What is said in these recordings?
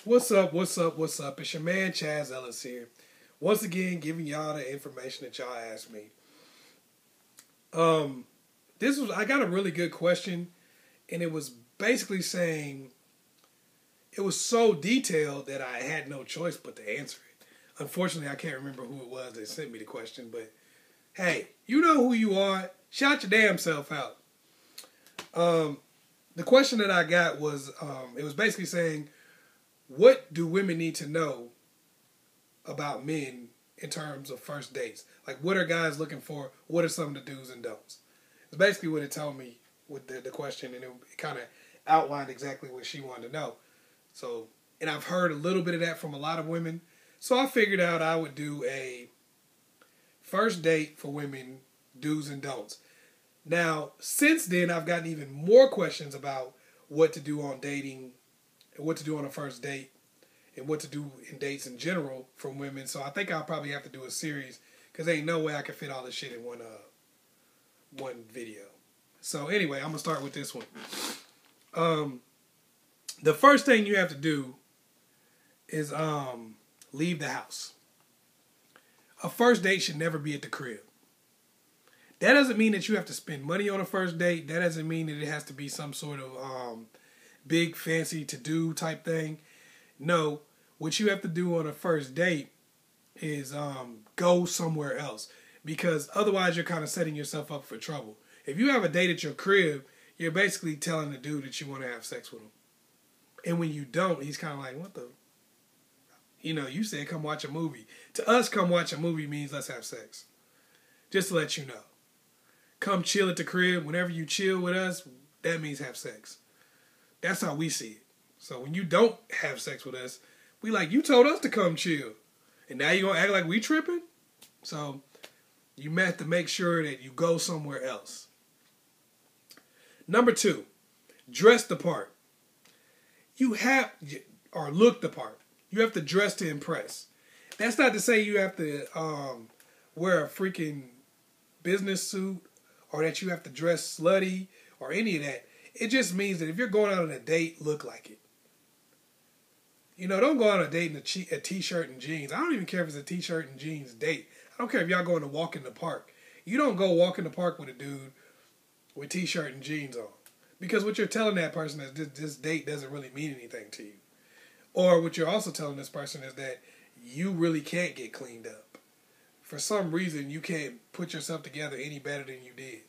What's up? What's up? What's up? It's your man Chaz Ellis here. Once again, giving y'all the information that y'all asked me. I got a really good question, and it was basically saying it was so detailed that I had no choice but to answer it. Unfortunately, I can't remember who it was that sent me the question, but hey, you know who you are. Shout your damn self out. The question that I got was, it was basically saying, what do women need to know about men in terms of first dates? Like, what are guys looking for? What are some of the do's and don'ts? It's basically what it told me with the question, and it kind of outlined exactly what she wanted to know. So, and I've heard a little bit of that from a lot of women. So I figured out I would do a first date for women, do's and don'ts. Now, since then, I've gotten even more questions about what to do on dating and what to do on a first date and what to do in dates in general from women. So I think I'll probably have to do a series because there ain't no way I can fit all this shit in one video. So anyway, I'm going to start with this one. The first thing you have to do is leave the house. A first date should never be at the crib. That doesn't mean that you have to spend money on a first date. That doesn't mean that it has to be some sort of big fancy to-do type thing. No, what you have to do on a first date is go somewhere else, because otherwise you're kind of setting yourself up for trouble. If you have a date at your crib, you're basically telling the dude that you want to have sex with him. And when you don't, he's kind of like, what the? You know, you said come watch a movie. To us, come watch a movie means let's have sex. Just to let you know. Come chill at the crib. Whenever you chill with us, that means have sex. That's how we see it. So when you don't have sex with us, we like, you told us to come chill. And now you're going to act like we tripping? So you have to make sure that you go somewhere else. Number 2, dress the part. Or look the part. You have to dress to impress. That's not to say you have to wear a freaking business suit or that you have to dress slutty or any of that. It just means that if you're going out on a date, look like it. You know, don't go out on a date in a t-shirt and jeans. I don't even care if it's a t-shirt and jeans date. I don't care if y'all going to walk in the park. You don't go walk in the park with a dude with t-shirt and jeans on. Because what you're telling that person is this date doesn't really mean anything to you. Or what you're also telling this person is that you really can't get cleaned up. For some reason, you can't put yourself together any better than you did.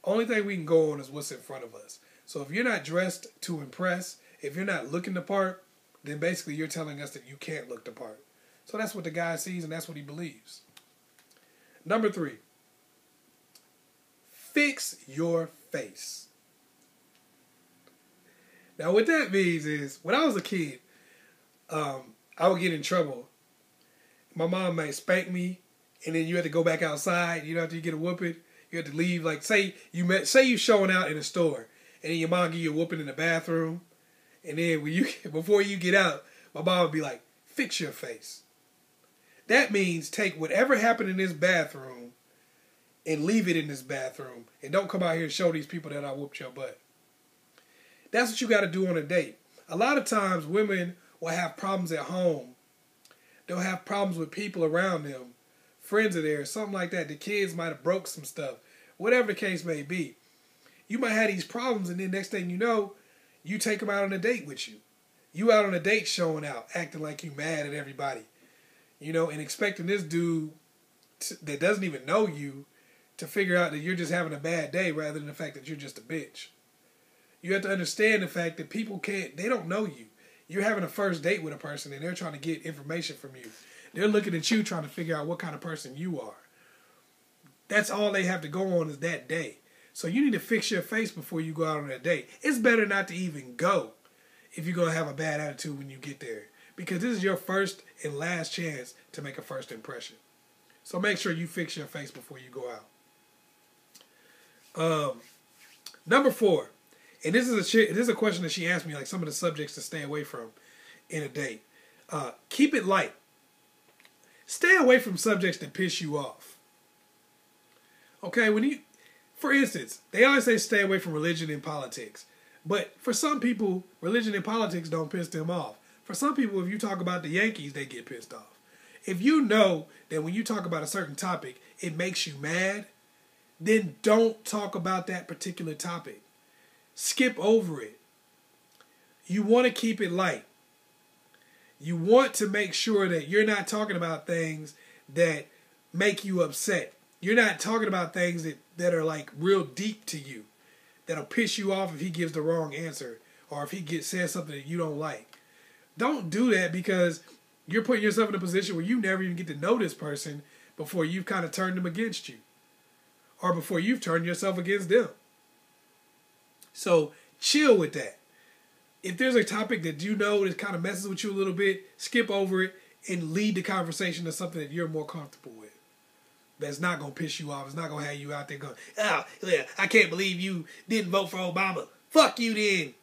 Only thing we can go on is what's in front of us. So if you're not dressed to impress, if you're not looking the part, then basically you're telling us that you can't look the part. So that's what the guy sees and that's what he believes. Number 3, fix your face. Now what that means is, when I was a kid, I would get in trouble. My mom might spank me, and then you had to go back outside. You know, after you get a whooping, you had to leave. Like, say you showing out in a store, and then your mom give you a whooping in the bathroom, and then before you get out, my mom would be like, "Fix your face." That means take whatever happened in this bathroom and leave it in this bathroom, and don't come out here and show these people that I whooped your butt. That's what you got to do on a date. A lot of times, women will have problems at home. They'll have problems with people around them, friends of theirs, something like that. The kids might have broke some stuff, whatever the case may be. You might have these problems, and then next thing you know, you take them out on a date with you. You out on a date showing out, acting like you mad at everybody, you know, and expecting this dude that doesn't even know you to figure out that you're just having a bad day rather than the fact that you're just a bitch. You have to understand the fact that people they don't know you. You're having a first date with a person and they're trying to get information from you. They're looking at you trying to figure out what kind of person you are. That's all they have to go on is that day. So you need to fix your face before you go out on that date. It's better not to even go if you're going to have a bad attitude when you get there. Because this is your first and last chance to make a first impression. So make sure you fix your face before you go out. Number 4. And this is a question that she asked me, like some of the subjects to stay away from in a date. Keep it light. Stay away from subjects that piss you off. Okay, for instance, they always say stay away from religion and politics. But for some people, religion and politics don't piss them off. For some people, if you talk about the Yankees, they get pissed off. If you know that when you talk about a certain topic, it makes you mad, then don't talk about that particular topic. Skip over it. You want to keep it light. You want to make sure that you're not talking about things that make you upset. You're not talking about things that are like real deep to you, that'll piss you off if he gives the wrong answer or if he says something that you don't like. Don't do that, because you're putting yourself in a position where you never even get to know this person before you've kind of turned them against you, or before you've turned yourself against them. So chill with that. If there's a topic that you know that kind of messes with you a little bit, skip over it and lead the conversation to something that you're more comfortable with. That's not going to piss you off. It's not going to have you out there going, oh, yeah, I can't believe you didn't vote for Obama. Fuck you then.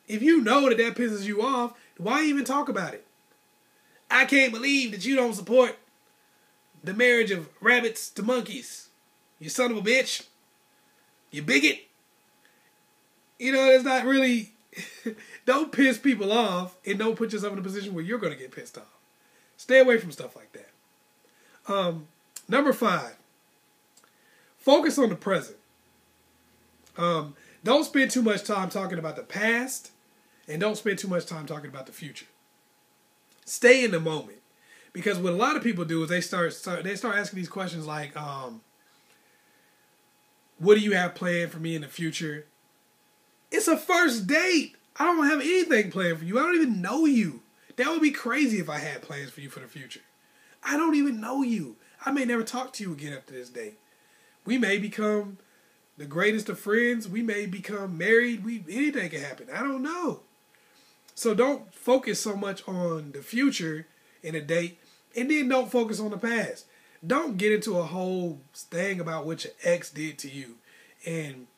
If you know that pisses you off, why even talk about it? I can't believe that you don't support the marriage of rabbits to monkeys. You son of a bitch. You bigot. You know, it's not really... Don't piss people off and don't put yourself in a position where you're going to get pissed off. Stay away from stuff like that. Number 5. Focus on the present. Don't spend too much time talking about the past, and don't spend too much time talking about the future. Stay in the moment. Because what a lot of people do is they start asking these questions like, what do you have planned for me in the future? It's a first date. I don't have anything planned for you. I don't even know you. That would be crazy if I had plans for you for the future. I don't even know you. I may never talk to you again after this date. We may become the greatest of friends. We may become married. Anything can happen. I don't know. So don't focus so much on the future in a date, and then don't focus on the past. Don't get into a whole thing about what your ex did to you and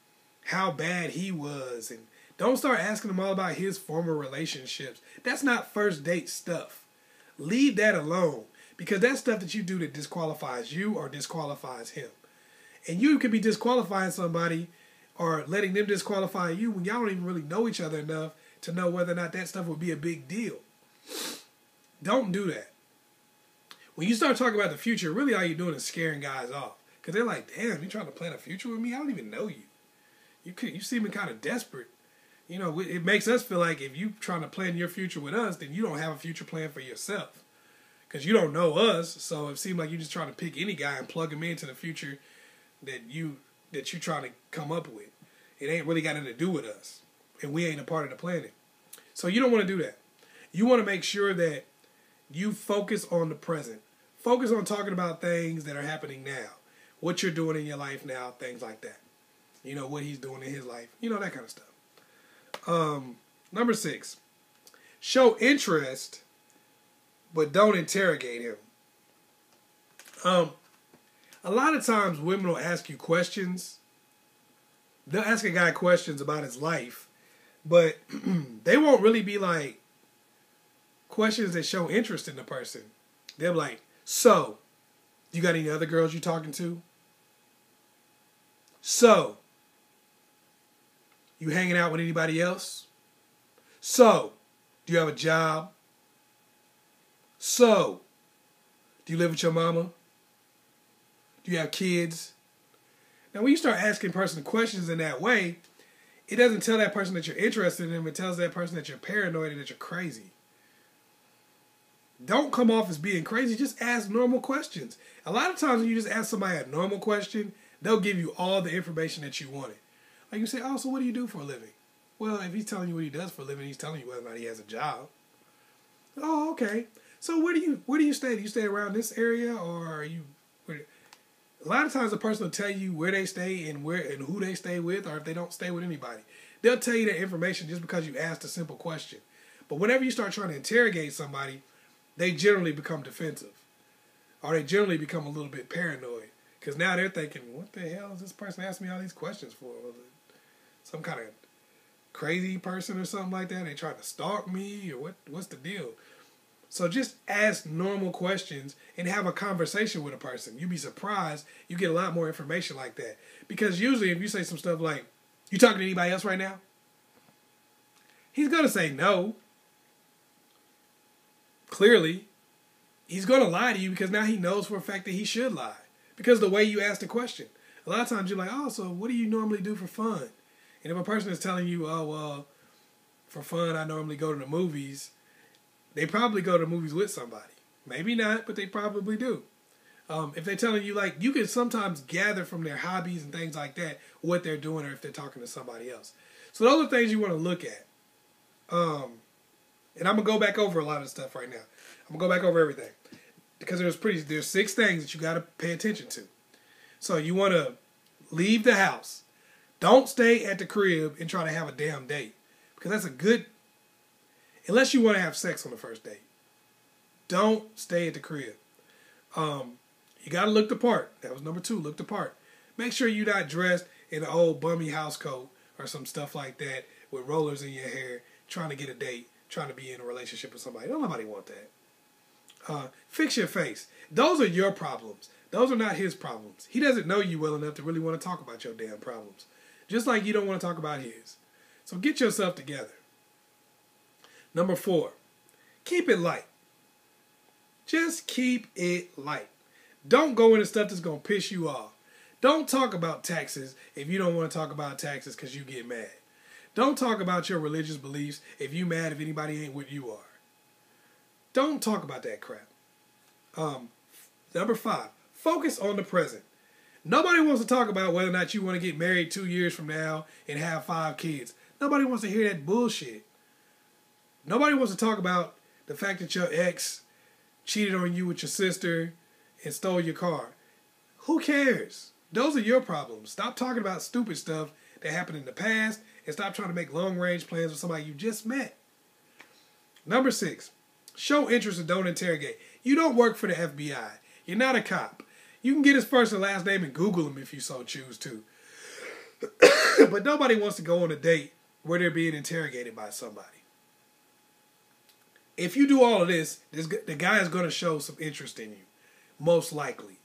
how bad he was, and don't start asking him all about his former relationships. That's not first date stuff. Leave that alone, because that's stuff that you do that disqualifies you or disqualifies him. And you could be disqualifying somebody or letting them disqualify you when y'all don't even really know each other enough to know whether or not that stuff would be a big deal. Don't do that. When you start talking about the future, really all you're doing is scaring guys off. Because they're like, damn, you trying to plan a future with me? I don't even know you. You seem kind of desperate. You know, it makes us feel like if you're trying to plan your future with us, then you don't have a future plan for yourself. Because you don't know us, so it seems like you're just trying to pick any guy and plug him into the future that you're trying to come up with. It ain't really got anything to do with us. And we ain't a part of the planet. So you don't want to do that. You want to make sure that you focus on the present. Focus on talking about things that are happening now. What you're doing in your life now, things like that. You know, what he's doing in his life. You know, that kind of stuff. Number 6. Show interest, but don't interrogate him. A lot of times women will ask you questions. They'll ask a guy questions about his life, but they won't really be like questions that show interest in the person. They're like, so, you got any other girls you talking to? So, you hanging out with anybody else? So, do you have a job? So, do you live with your mama? Do you have kids? Now, when you start asking a person questions in that way, it doesn't tell that person that you're interested in them. It tells that person that you're paranoid and that you're crazy. Don't come off as being crazy. Just ask normal questions. A lot of times when you just ask somebody a normal question, they'll give you all the information that you wanted. Like you say, oh, so what do you do for a living? Well, if he's telling you what he does for a living, he's telling you whether or not he has a job. Oh, okay. So where do you stay? Do you stay around this area, or are you? A lot of times a person will tell you where they stay and who they stay with, or if they don't stay with anybody. They'll tell you that information just because you asked a simple question. But whenever you start trying to interrogate somebody, they generally become defensive. Or they generally become a little bit paranoid. Because now they're thinking, what the hell is this person asking me all these questions for? Was it some kind of crazy person or something like that? They trying to stalk me? Or what's the deal? So just ask normal questions and have a conversation with a person. You'd be surprised. You get a lot more information like that. Because usually if you say some stuff like, you talking to anybody else right now? He's going to say no. clearly, he's going to lie to you because now he knows for a fact that he should lie. Because the way you ask the question. A lot of times you're like, oh, so what do you normally do for fun? And if a person is telling you, oh, well, for fun, I normally go to the movies, they probably go to the movies with somebody. Maybe not, but they probably do. If they're telling you, like, you can sometimes gather from their hobbies and things like that what they're doing or if they're talking to somebody else. So those are things you want to look at. And I'm going to go back over a lot of stuff right now. I'm going to go back over everything. Because there's 6 things that you got to pay attention to. So you want to leave the house. Don't stay at the crib and try to have a damn date. Because that's a good... Unless you want to have sex on the first date. Don't stay at the crib. You got to look the part. That was number 2, look the part. Make sure you're not dressed in an old bummy house coat or some stuff like that with rollers in your hair, trying to get a date, trying to be in a relationship with somebody. Don't nobody want that. Fix your face. Those are your problems. Those are not his problems. He doesn't know you well enough to really want to talk about your damn problems. Just like you don't want to talk about his. So get yourself together. Number 4, keep it light. Just keep it light. Don't go into stuff that's going to piss you off. Don't talk about taxes if you don't want to talk about taxes because you get mad. Don't talk about your religious beliefs if you mad if anybody ain't what you are. Don't talk about that crap. Number 5, focus on the present. Nobody wants to talk about whether or not you want to get married 2 years from now and have 5 kids. Nobody wants to hear that bullshit. Nobody wants to talk about the fact that your ex cheated on you with your sister and stole your car. Who cares? Those are your problems. Stop talking about stupid stuff that happened in the past and stop trying to make long-range plans with somebody you just met. Number 6, show interest and don't interrogate. You don't work for the FBI. You're not a cop. You can get his first and last name and Google him if you so choose to. But nobody wants to go on a date where they're being interrogated by somebody. If you do all of this, the guy is going to show some interest in you. Most likely.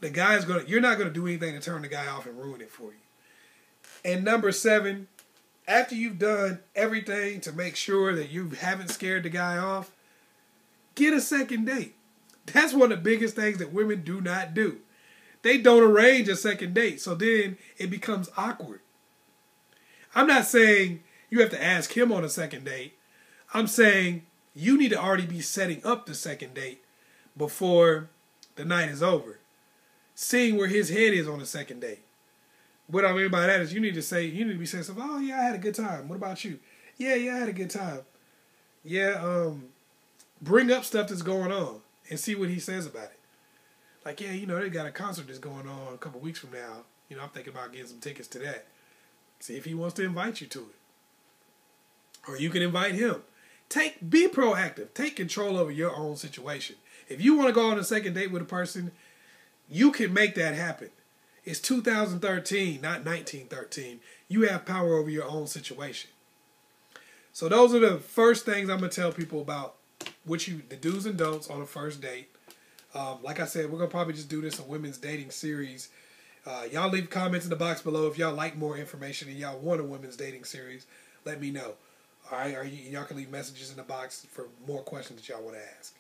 You're not going to do anything to turn the guy off and ruin it for you. And number 7, after you've done everything to make sure that you haven't scared the guy off, get a second date. That's one of the biggest things that women do not do. They don't arrange a second date, so then it becomes awkward. I'm not saying you have to ask him on a second date. I'm saying you need to already be setting up the second date before the night is over. Seeing where his head is on the second date. What I mean by that is you need to be saying something, oh yeah, I had a good time. What about you? Yeah, I had a good time. Yeah, bring up stuff that's going on and see what he says about it. Like, yeah, they got a concert that's going on a couple weeks from now. I'm thinking about getting some tickets to that. See if he wants to invite you to it. Or you can invite him. Be proactive. Take control over your own situation. If you want to go on a second date with a person, you can make that happen. It's 2013, not 1913. You have power over your own situation. So those are the first things I'm going to tell people about the do's and don'ts on a first date. Like I said, we're going to probably just do this a women's dating series. Y'all leave comments in the box below if y'all like more information and y'all want a women's dating series. Let me know. All right, y'all can leave messages in the box for more questions that y'all want to ask.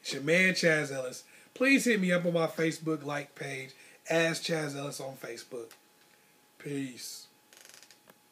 It's your man, Chaz Ellis. Please hit me up on my Facebook like page, Ask Chaz Ellis on Facebook. Peace.